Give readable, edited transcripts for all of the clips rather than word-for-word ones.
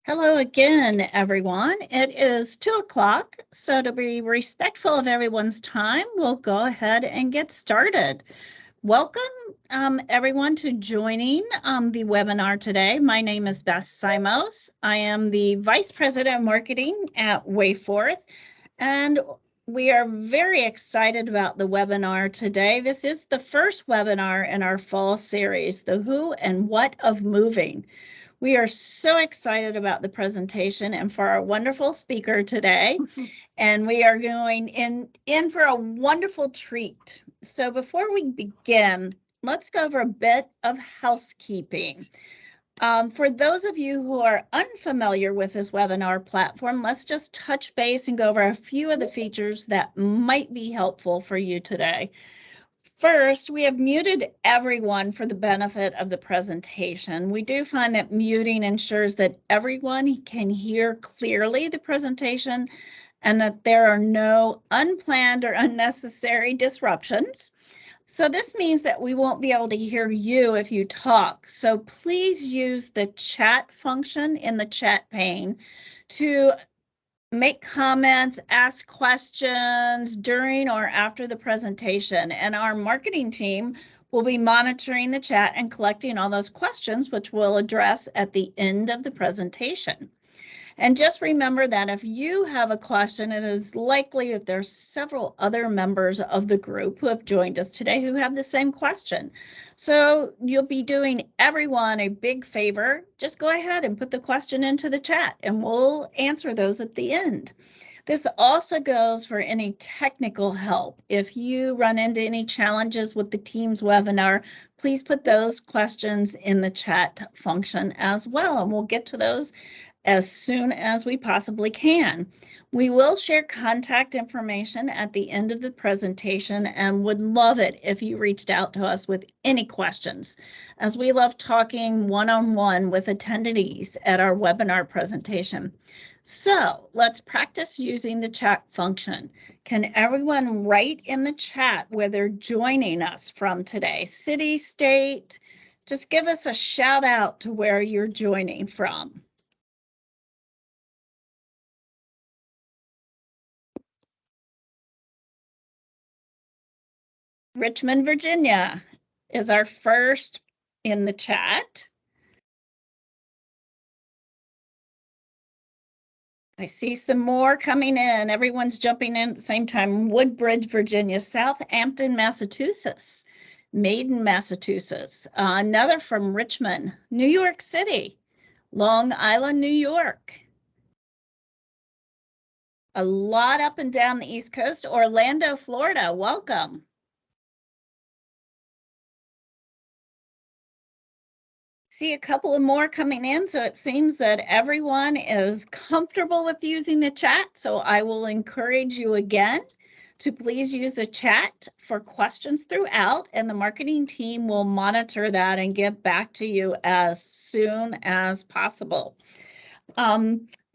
Hello again, everyone. It is 2 o'clock, so to be respectful of everyone's time, we'll go ahead and get started. Welcome, everyone, to joining the webinar today. My name is Beth Simos. I am the Vice President of Marketing at Wayforth, and we are very excited about the webinar today. This is the first webinar in our fall series, The Who and What of Moving. We are so excited about the presentation and for our wonderful speaker today. And we are going in for a wonderful treat. So before we begin, let's go over a bit of housekeeping. For those of you who are unfamiliar with this webinar platform, let's just touch base and go over a few of the features that might be helpful for you today. First, we have muted everyone for the benefit of the presentation. We do find that muting ensures that everyone can hear clearly the presentation and that there are no unplanned or unnecessary disruptions. So this means that we won't be able to hear you if you talk. So please use the chat function in the chat pane to make comments, ask questions during or after the presentation, and our marketing team will be monitoring the chat and collecting all those questions, which we'll address at the end of the presentation. And just remember that if you have a question, it is likely that there's several other members of the group who have joined us today who have the same question. So you'll be doing everyone a big favor. Just go ahead and put the question into the chat and we'll answer those at the end. This also goes for any technical help. If you run into any challenges with the Teams webinar, please put those questions in the chat function as well, and we'll get to those as soon as we possibly can. We will share contact information at the end of the presentation and would love it if you reached out to us with any questions, as we love talking one-on-one with attendees at our webinar presentation. So let's practice using the chat function. Can everyone write in the chat where they're joining us from today? City, state, just give us a shout out to where you're joining from. Richmond, Virginia is our first in the chat. I see some more coming in. Everyone's jumping in at the same time. Woodbridge, Virginia, Southampton, Massachusetts, Maiden, Massachusetts, another from Richmond, New York City, Long Island, New York. A lot up and down the East Coast. Orlando, Florida, welcome. See a couple of more coming in, so it seems that everyone is comfortable with using the chat. So I will encourage you again to please use the chat for questions throughout, and the marketing team will monitor that and get back to you as soon as possible.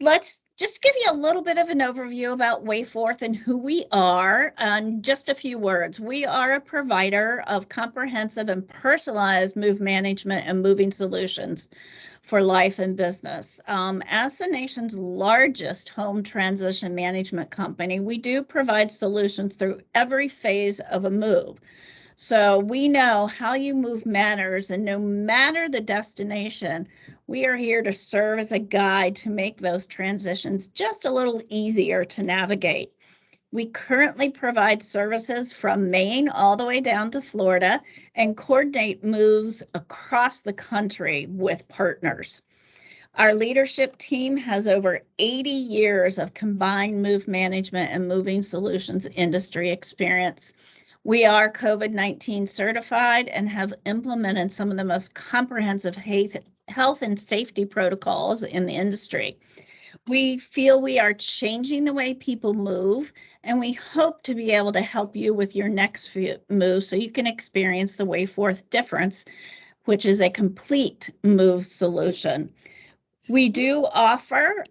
Let's just give you a little bit of an overview about Wayforth and who we are. Just a few words. We are a provider of comprehensive and personalized move management and moving solutions for life and business. As the nation's largest home transition management company, we do provide solutions through every phase of a move. So we know how you move matters, and no matter the destination, we are here to serve as a guide to make those transitions just a little easier to navigate. We currently provide services from Maine all the way down to Florida and coordinate moves across the country with partners. Our leadership team has over 80 years of combined move management and moving solutions industry experience. We are COVID-19 certified and have implemented some of the most comprehensive health and safety protocols in the industry. We feel we are changing the way people move, and we hope to be able to help you with your next move so you can experience the Wayforth difference, which is a complete move solution. We do offer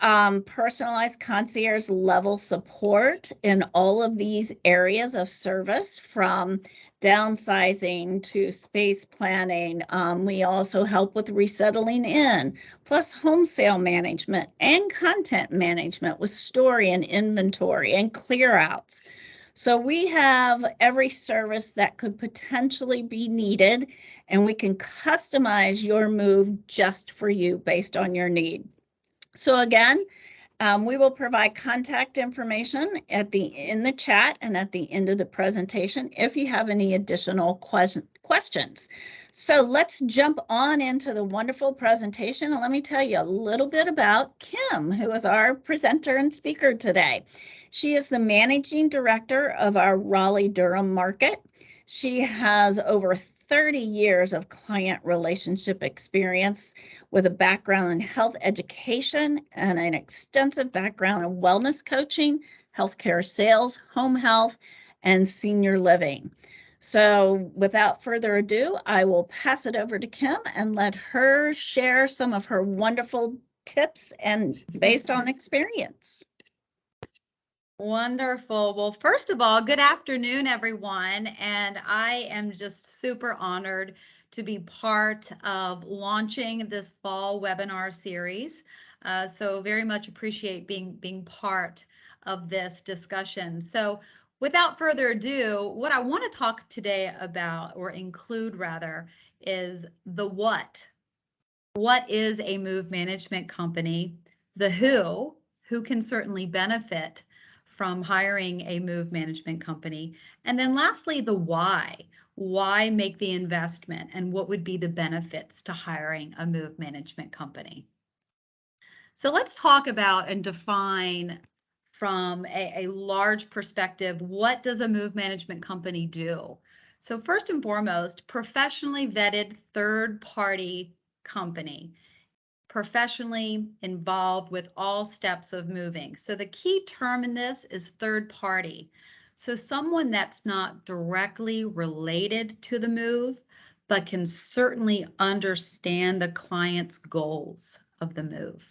personalized concierge level support in all of these areas of service, from downsizing to space planning. We also help with resettling in, plus home sale management and content management with story and inventory and clear outs. So we have every service that could potentially be needed, and we can customize your move just for you based on your need. So again, we will provide contact information in the chat and at the end of the presentation if you have any additional questions. So let's jump on into the wonderful presentation, and let me tell you a little bit about Kim, who is our presenter and speaker today. She is the managing director of our Raleigh-Durham market. She has over 30 years of client relationship experience with a background in health education and an extensive background in wellness coaching, healthcare sales, home health, and senior living. So without further ado, I will pass it over to Kim and let her share some of her wonderful tips and based on experience. Wonderful. Well, first of all, good afternoon, everyone. And I am just super honored to be part of launching this fall webinar series. So very much appreciate being part of this discussion. So without further ado, what I want to talk today about, or include rather, is the what. What is a move management company? The who can certainly benefit from hiring a move management company. And then lastly, the why make the investment, and what would be the benefits to hiring a move management company. So let's talk about and define from a large perspective, what does a move management company do? So first and foremost, professionally vetted third-party company, professionally involved with all steps of moving. So the key term in this is third party. So someone that's not directly related to the move, but can certainly understand the client's goals of the move.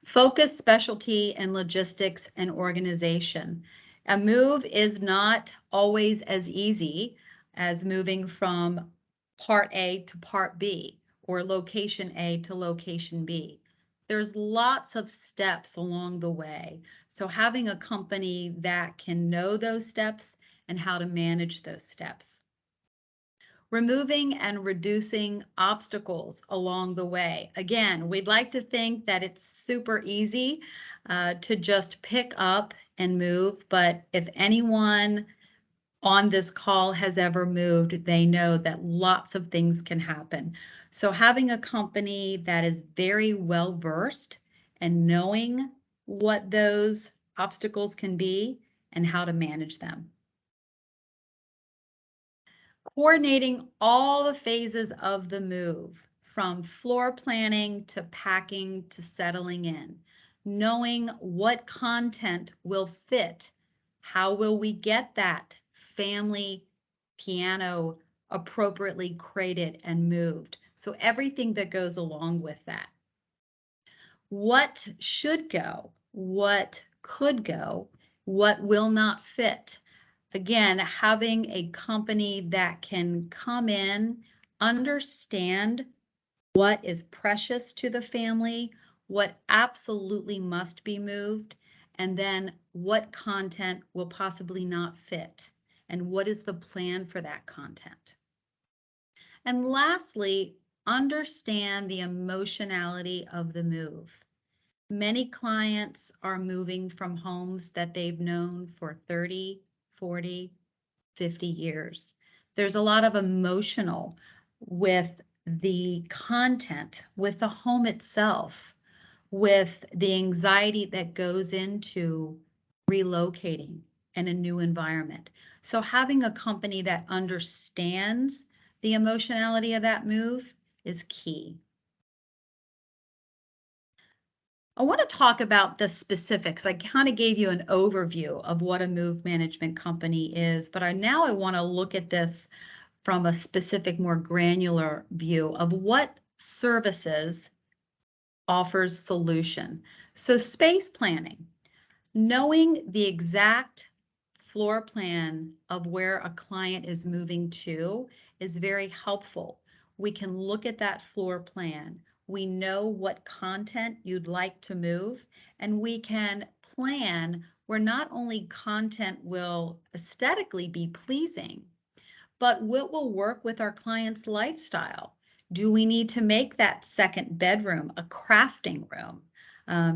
Focus, specialty, and logistics and organization. A move is not always as easy as moving from part A to part B, or location A to location B. There's lots of steps along the way. So having a company that can know those steps and how to manage those steps. Removing and reducing obstacles along the way. Again, we'd like to think that it's super easy to just pick up and move, but if anyone on this call has ever moved, they know that lots of things can happen. So having a company that is very well versed and knowing what those obstacles can be and how to manage them. Coordinating all the phases of the move, from floor planning to packing to settling in, knowing what content will fit. How will we get that family piano appropriately crated and moved? So everything that goes along with that. What should go? What could go? What will not fit? Again, having a company that can come in, understand what is precious to the family, what absolutely must be moved, and then what content will possibly not fit, and what is the plan for that content. And lastly, understand the emotionality of the move. Many clients are moving from homes that they've known for 30, 40, 50 years. There's a lot of emotional with the content, with the home itself, with the anxiety that goes into relocating in a new environment. So having a company that understands the emotionality of that move is key. I want to talk about the specifics. I kind of gave you an overview of what a move management company is, but now I want to look at this from a specific, more granular view of what services offers solution. So space planning, knowing the exact floor plan of where a client is moving to is very helpful. We can look at that floor plan. We know what content you'd like to move, and we can plan where not only content will aesthetically be pleasing, but what will work with our client's lifestyle. Do we need to make that second bedroom a crafting room?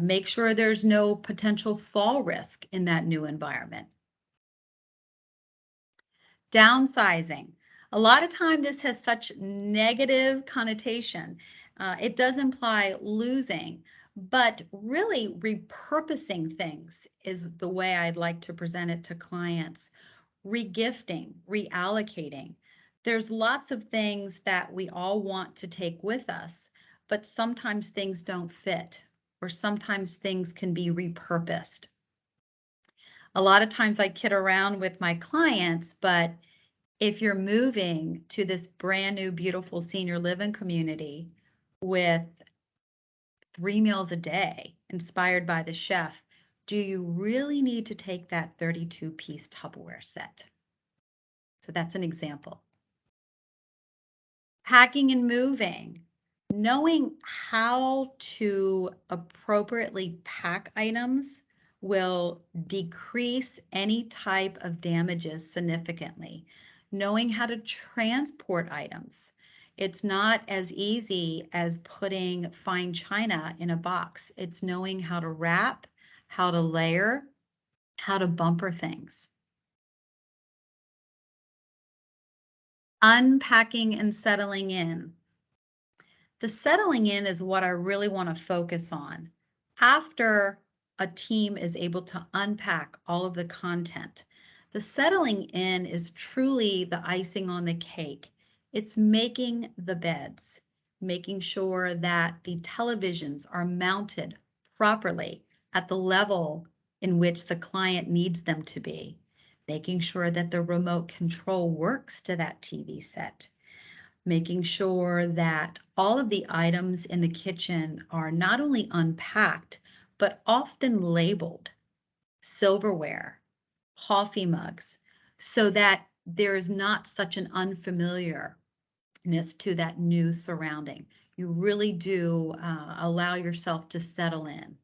Make sure there's no potential fall risk in that new environment. Downsizing. A lot of time this has such negative connotation. It does imply losing, but really repurposing things is the way I'd like to present it to clients. Regifting, reallocating. There's lots of things that we all want to take with us, but sometimes things don't fit, or sometimes things can be repurposed. A lot of times I kid around with my clients, but if you're moving to this brand new, beautiful senior living community with 3 meals a day inspired by the chef, do you really need to take that 32-piece Tupperware set? So that's an example. Packing and moving, knowing how to appropriately pack items will decrease any type of damages significantly. Knowing how to transport items. It's not as easy as putting fine china in a box. It's knowing how to wrap, how to layer, how to bumper things. Unpacking and settling in. The settling in is what I really want to focus on. After a team is able to unpack all of the content, the settling in is truly the icing on the cake. It's making the beds, making sure that the televisions are mounted properly at the level in which the client needs them to be, making sure that the remote control works to that TV set, making sure that all of the items in the kitchen are not only unpacked, but often labeled, silverware, coffee mugs, so that there is not such an unfamiliarness to that new surrounding. You really do allow yourself to settle in.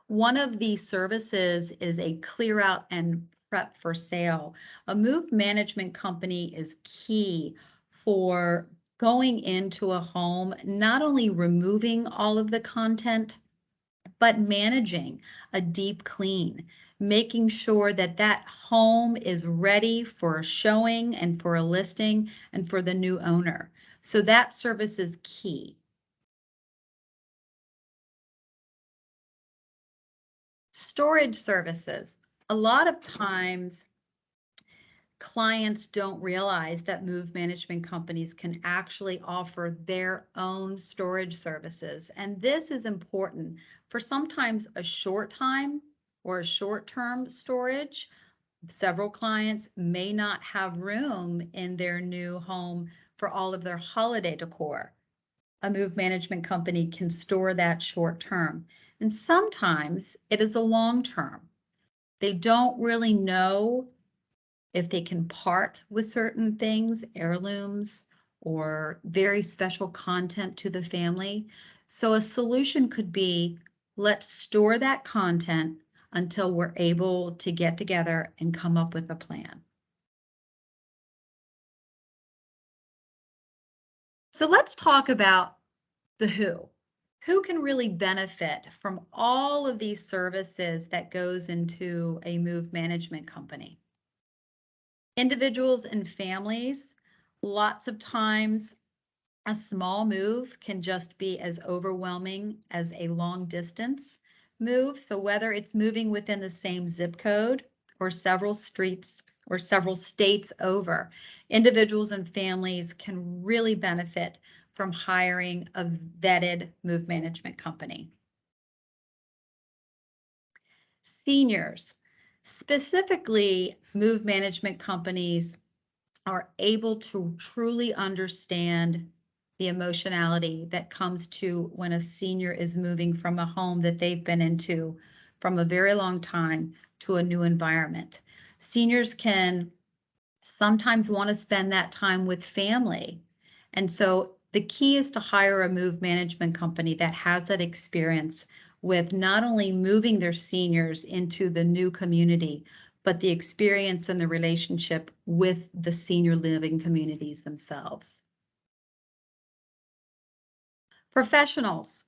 One of the services is a clear out and prep for sale. A move management company is key for going into a home, not only removing all of the content, but managing a deep clean, making sure that that home is ready for a showing and for a listing and for the new owner. So that service is key. Storage services. A lot of times clients don't realize that move management companies can actually offer their own storage services. And this is important for sometimes a short time or a short-term storage. Several clients may not have room in their new home for all of their holiday decor. A move management company can store that short term. And sometimes it is a long term. They don't really know if they can part with certain things, heirlooms, or very special content to the family. So a solution could be, let's store that content until we're able to get together and come up with a plan. So let's talk about the who. Who can really benefit from all of these services that goes into a move management company? Individuals and families. Lots of times a small move can just be as overwhelming as a long distance move. So whether it's moving within the same zip code or several streets or several states over, individuals and families can really benefit from hiring a vetted move management company. Seniors, specifically, move management companies are able to truly understand the emotionality that comes to when a senior is moving from a home that they've been into from a very long time to a new environment. Seniors can sometimes want to spend that time with family. And so the key is to hire a move management company that has that experience with not only moving their seniors into the new community, but the experience and the relationship with the senior living communities themselves. Professionals,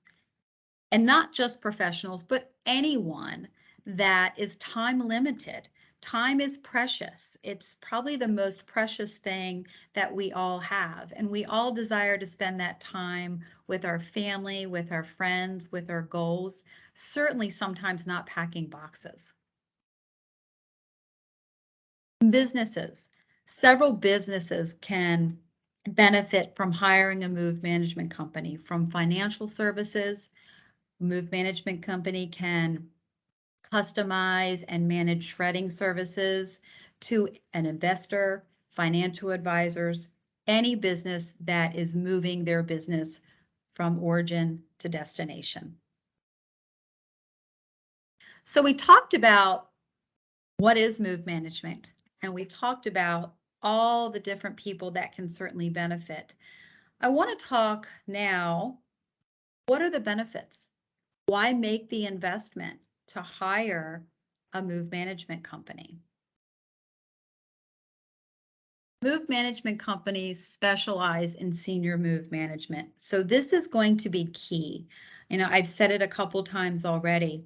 and not just professionals, but anyone that is time limited. Time is precious. It's probably the most precious thing that we all have. And we all desire to spend that time with our family, with our friends, with our goals, certainly sometimes not packing boxes. Businesses. Several businesses can benefit from hiring a move management company, from financial services. Move management company can customize and manage shredding services to an investor, financial advisors, any business that is moving their business from origin to destination. So we talked about what is move management, and we talked about all the different people that can certainly benefit. I want to talk now, what are the benefits? Why make the investment to hire a move management company? Move management companies specialize in senior move management. So this is going to be key. I've said it a couple times already.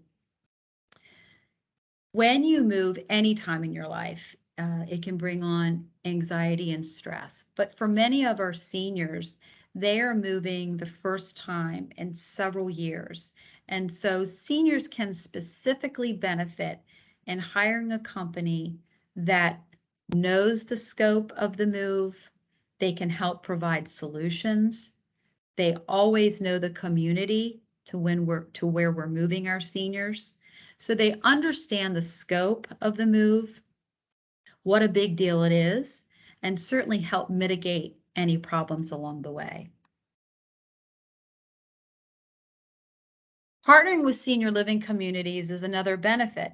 When you move any time in your life, it can bring on anxiety and stress. But for many of our seniors, they are moving the first time in several years. And so seniors can specifically benefit in hiring a company that knows the scope of the move. They can help provide solutions. They always know the community to where we're moving our seniors. So they understand the scope of the move, what a big deal it is, and certainly help mitigate any problems along the way. Partnering with senior living communities is another benefit.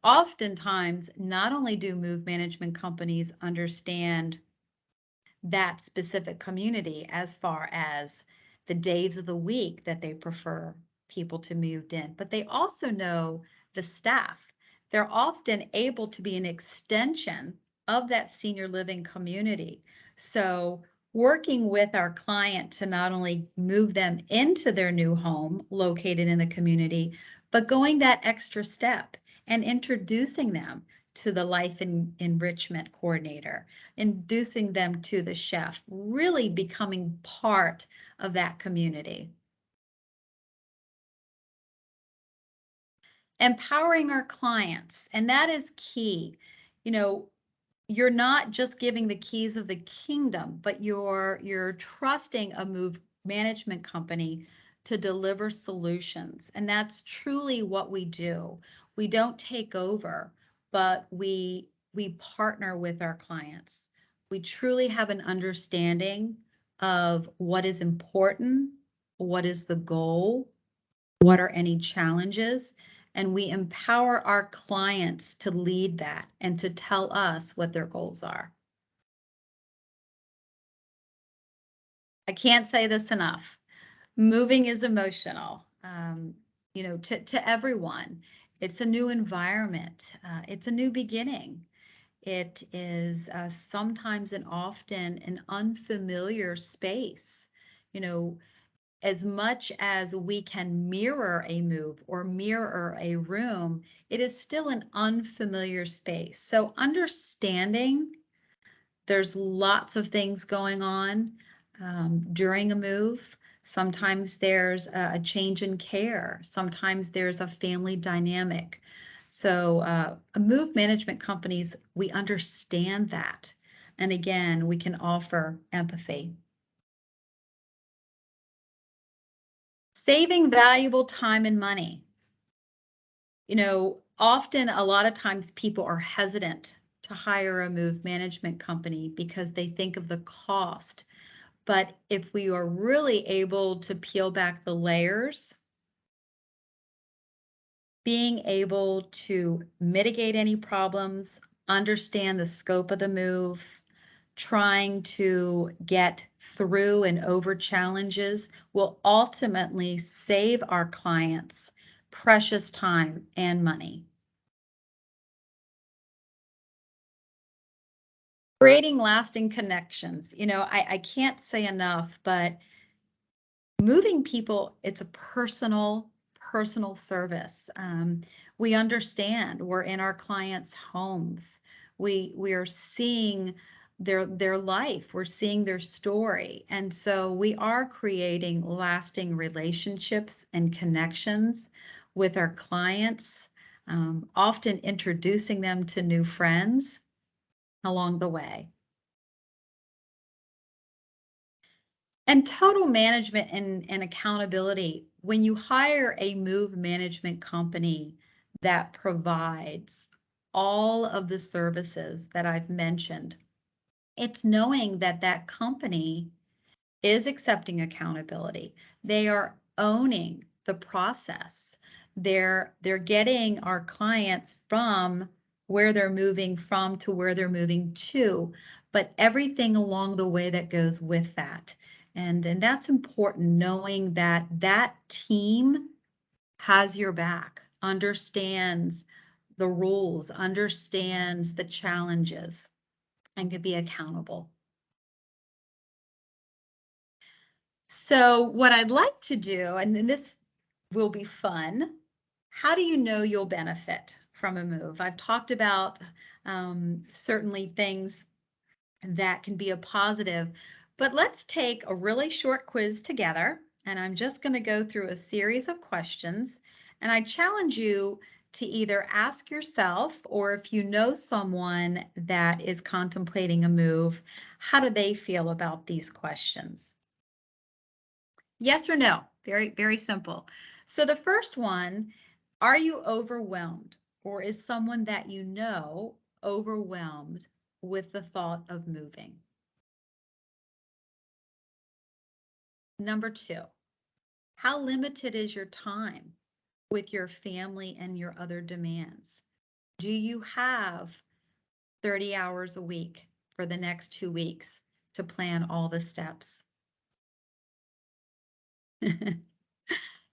Oftentimes, not only do move management companies understand that specific community as far as the days of the week that they prefer people to move in, but they also know the staff. They're often able to be an extension of that senior living community. So working with our client to not only move them into their new home located in the community, but going that extra step and introducing them to the life enrichment coordinator, inducing them to the chef, really becoming part of that community. Empowering our clients, and that is key. You're not just giving the keys of the kingdom, but you're trusting a move management company to deliver solutions. And that's truly what we do. We don't take over, but we partner with our clients. We truly have an understanding of what is important, what is the goal, what are any challenges, and we empower our clients to lead that and to tell us what their goals are. I can't say this enough. Moving is emotional, to everyone. It's a new environment. It's a new beginning. It is sometimes and often an unfamiliar space. As much as we can mirror a move or mirror a room, it is still an unfamiliar space. So understanding there's lots of things going on during a move. Sometimes there's a change in care. Sometimes there's a family dynamic. So move management companies, we understand that. And again, we can offer empathy. Saving valuable time and money. Often a lot of times people are hesitant to hire a move management company because they think of the cost. But if we are really able to peel back the layers, being able to mitigate any problems, understand the scope of the move, trying to get through and over challenges will ultimately save our clients precious time and money. Creating lasting connections. I can't say enough, but moving people, it's a personal service. We understand we're in our clients' homes. We are seeing their life. We're seeing their story. And so we are creating lasting relationships and connections with our clients, often introducing them to new friends along the way. And total management and accountability. When you hire a move management company that provides all of the services that I've mentioned, it's knowing that that company is accepting accountability. They are owning the process. They're getting our clients from where they're moving from to where they're moving to, but everything along the way that goes with that. And that's important, knowing that that team has your back, understands the rules, understands the challenges, and can be accountable. So what I'd like to do, and then this will be fun, how do you know you'll benefit from a move? I've talked about certainly things that can be a positive, but let's take a really short quiz together, and I'm just going to go through a series of questions, and I challenge you to either ask yourself, or if you know someone that is contemplating a move, how do they feel about these questions? Yes or no? Very, very simple. So the first one, are you overwhelmed, or is someone that you know overwhelmed with the thought of moving? Number two, how limited is your time with your family and your other demands? Do you have 30 hours a week for the next 2 weeks to plan all the steps?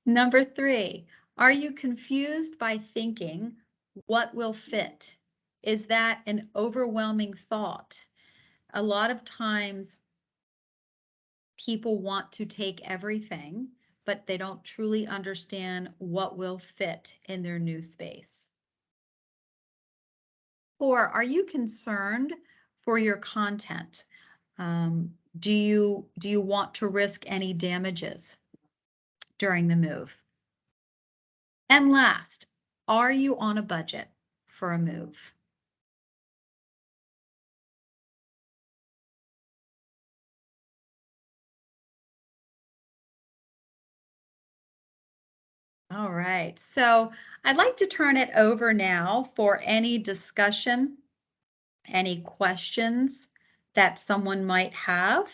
Number three, are you confused by thinking what will fit? Is that an overwhelming thought? A lot of times people want to take everything, but they don't truly understand what will fit in their new space. Four, are you concerned for your content? Do you want to risk any damages during the move? And last, are you on a budget for a move? All right, so I'd like to turn it over now for any discussion, any questions that someone might have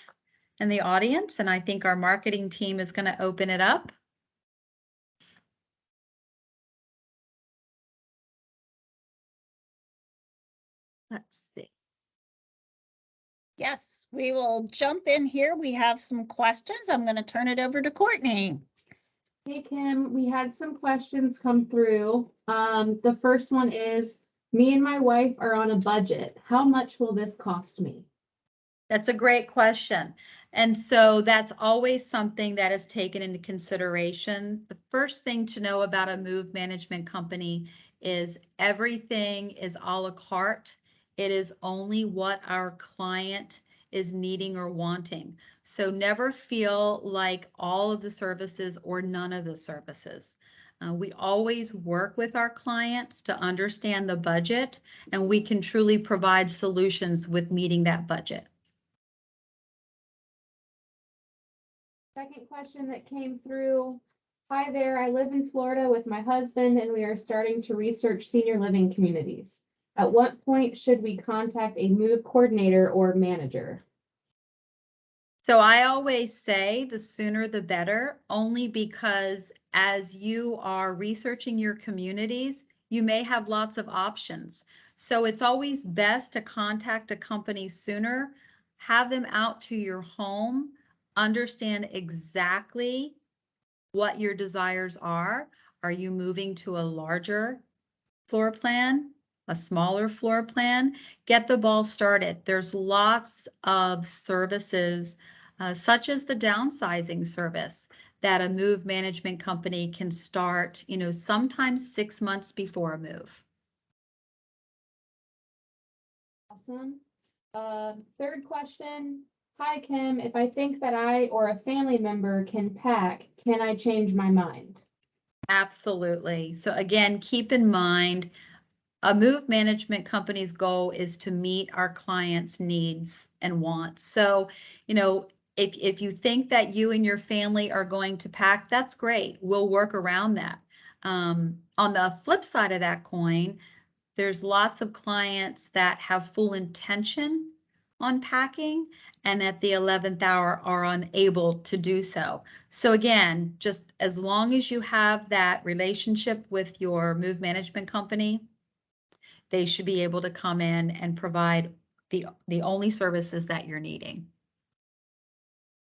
in the audience, and I think our marketing team is going to open it up. Let's see. Yes, we will jump in here. We have some questions. I'm going to turn it over to Courtney. Hey, Kim, we had some questions come through. The first one is, me and my wife are on a budget. How much will this cost me? That's a great question. And so that's always something that is taken into consideration. The first thing to know about a move management company is everything is a la carte. It is only what our client is needing or wanting. So never feel like all of the services or none of the services. We always work with our clients to understand the budget, and we can truly provide solutions with meeting that budget. Second question that came through. Hi there, I live in Florida with my husband and we are starting to research senior living communities. At what point should we contact a move coordinator or manager? So I always say the sooner the better, only because as you are researching your communities, you may have lots of options. So it's always best to contact a company sooner, have them out to your home, understand exactly what your desires are. Are you moving to a larger floor plan, a smaller floor plan? Get the ball started. There's lots of services, such as the downsizing service, that a move management company can start, sometimes 6 months before a move. Awesome. Third question. Hi, Kim. If I think that I or a family member can pack, can I change my mind? Absolutely. So again, keep in mind, a move management company's goal is to meet our clients' needs and wants. So, if you think that you and your family are going to pack, that's great. We'll work around that. On the flip side of that coin, there's lots of clients that have full intention on packing and at the 11th hour are unable to do so. So again, just as long as you have that relationship with your move management company, they should be able to come in and provide the only services that you're needing.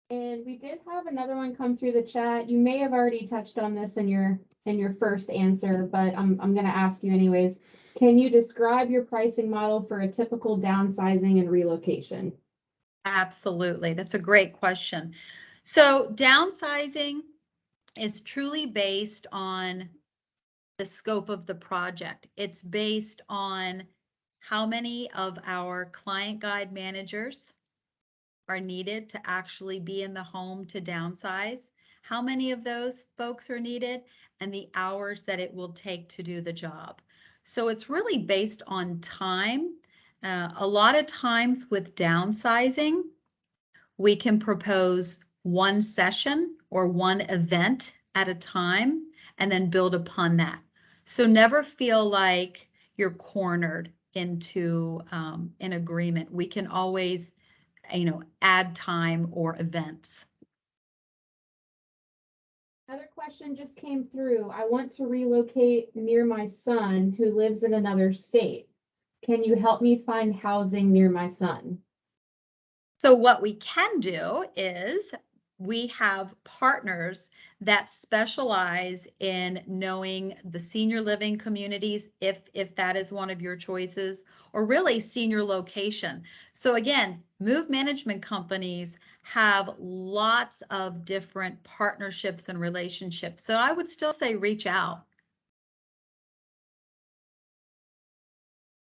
And we did have another one come through the chat. You may have already touched on this in your first answer, but I'm going to ask you anyways. Can you describe your pricing model for a typical downsizing and relocation? Absolutely. That's a great question. So downsizing is truly based on the scope of the project. It's based on how many of our client guide managers are needed to actually be in the home to downsize, how many of those folks are needed, and the hours that it will take to do the job. So it's really based on time. A lot of times with downsizing, we can propose one session or one event at a time and then build upon that. So never feel like you're cornered into an agreement. We can always, add time or events. Another question just came through. I want to relocate near my son who lives in another state. Can you help me find housing near my son? So what we can do is we have partners that specialize in knowing the senior living communities, if that is one of your choices, or really senior location. So again, move management companies have lots of different partnerships and relationships. So I would still say reach out.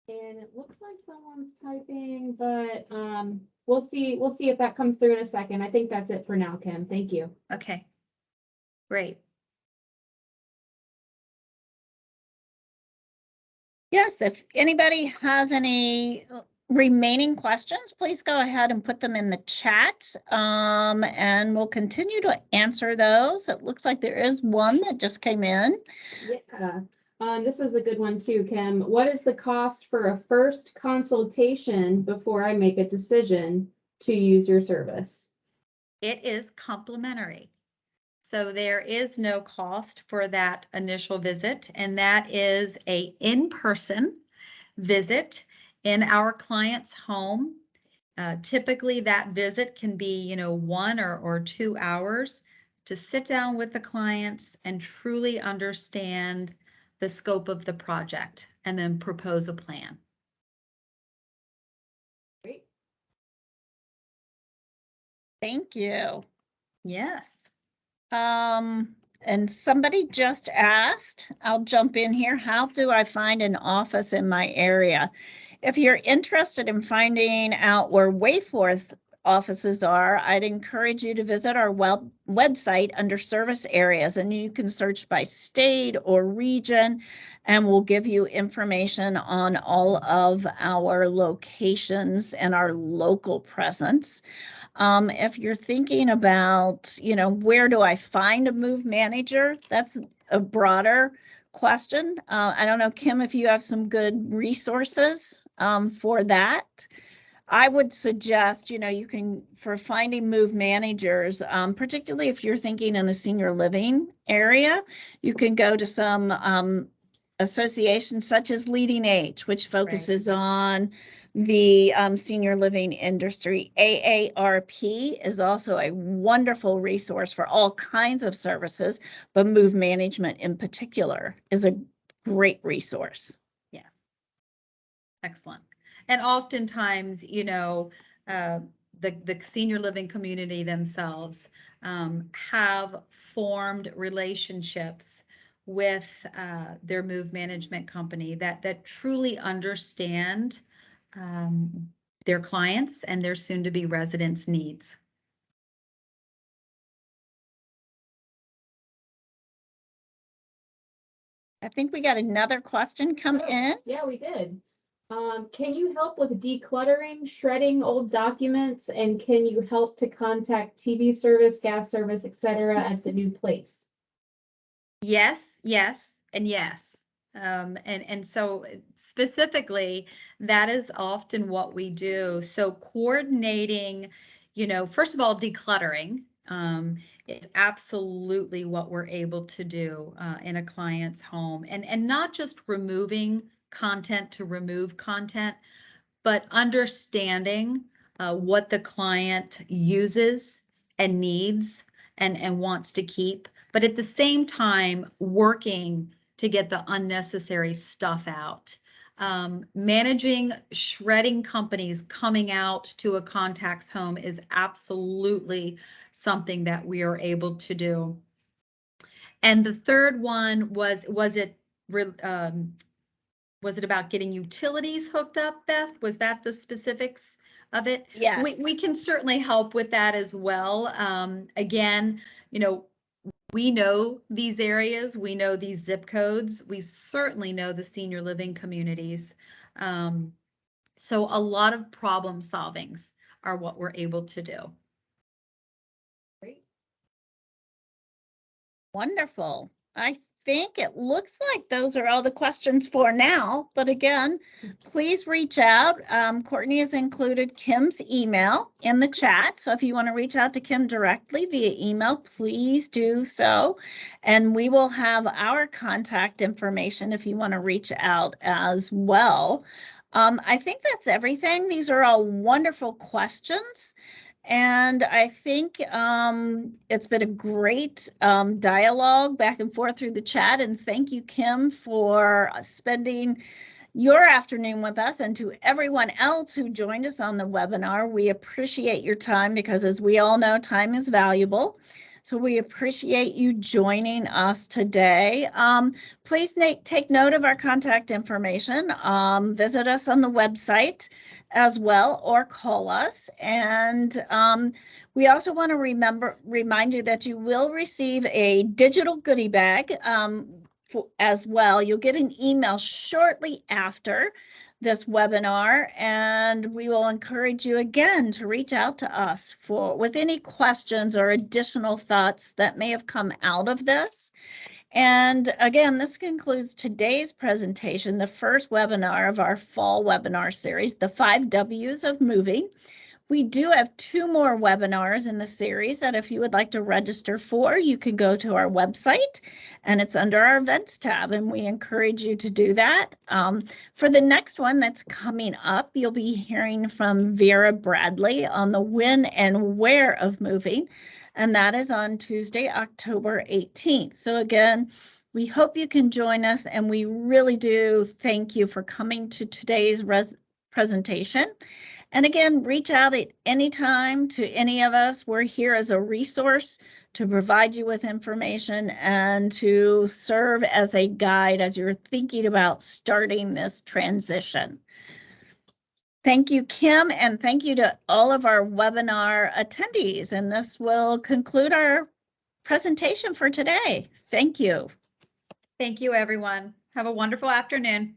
And it looks like someone's typing, but we'll see if that comes through in a second. I think that's it for now, Kim. Thank you. Okay, great. Yes, if anybody has any remaining questions, please go ahead and put them in the chat, and we'll continue to answer those. It looks like there is one that just came in. Yeah. This is a good one too, Kim. What is the cost for a first consultation before I make a decision to use your service? It is complimentary. So there is no cost for that initial visit, and that is a in-person visit in our client's home. Typically, that visit can be, 1 or 2 hours to sit down with the clients and truly understand the scope of the project and then propose a plan. Great. Thank you. Yes. And somebody just asked, I'll jump in here, how do I find an office in my area? If you're interested in finding out where Wayforth offices are, I'd encourage you to visit our website under service areas, and you can search by state or region, and we'll give you information on all of our locations and our local presence. If you're thinking about, where do I find a move manager? That's a broader question. I don't know, Kim, if you have some good resources for that. I would suggest, you can, for finding move managers, particularly if you're thinking in the senior living area, you can go to some associations such as Leading Age, which focuses on the senior living industry. AARP is also a wonderful resource for all kinds of services, but move management in particular is a great resource. Yeah. Excellent. And oftentimes, the senior living community themselves have formed relationships with their move management company that truly understand their clients and their soon-to-be residents' needs. I think we got another question come in. Yeah, we did. Can you help with decluttering, shredding old documents, and can you help to contact TV service, gas service, etc. at the new place? Yes, yes, and yes. And so specifically, that is often what we do. So coordinating, first of all, decluttering is absolutely what we're able to do in a client's home, and not just removing content to remove content, but understanding what the client uses and needs and wants to keep, but at the same time, working to get the unnecessary stuff out. Managing shredding companies coming out to a contact's home is absolutely something that we are able to do. And the third one was it about getting utilities hooked up, Beth? Was that the specifics of it? Yes. We can certainly help with that as well. Again, we know these areas, we know these zip codes, we certainly know the senior living communities. So a lot of problem solvings are what we're able to do. Great. Wonderful. I think it looks like those are all the questions for now, but again, please reach out. Courtney has included Kim's email in the chat, so if you want to reach out to Kim directly via email, please do so, and we will have our contact information if you want to reach out as well. I think that's everything. These are all wonderful questions. And I think it's been a great dialogue back and forth through the chat. And thank you, Kim, for spending your afternoon with us, and to everyone else who joined us on the webinar. We appreciate your time because, as we all know, time is valuable. So we appreciate you joining us today. Please take note of our contact information. Visit us on the website as well, or call us. And we also want to remind you that you will receive a digital goodie bag as well. You'll get an email shortly after this webinar, and we will encourage you again to reach out to us with any questions or additional thoughts that may have come out of this. And again, this concludes today's presentation, the first webinar of our fall webinar series, the 5 W's of Moving. We do have 2 more webinars in the series that if you would like to register for, you can go to our website, and it's under our events tab, and we encourage you to do that. For the next one that's coming up, you'll be hearing from Vera Bradley on the when and where of moving, and that is on Tuesday, October 18th. So again, we hope you can join us, and we really do thank you for coming to today's presentation. And again, reach out at any time to any of us. We're here as a resource to provide you with information and to serve as a guide as you're thinking about starting this transition. Thank you, Kim, and thank you to all of our webinar attendees. And this will conclude our presentation for today. Thank you. Thank you, everyone. Have a wonderful afternoon.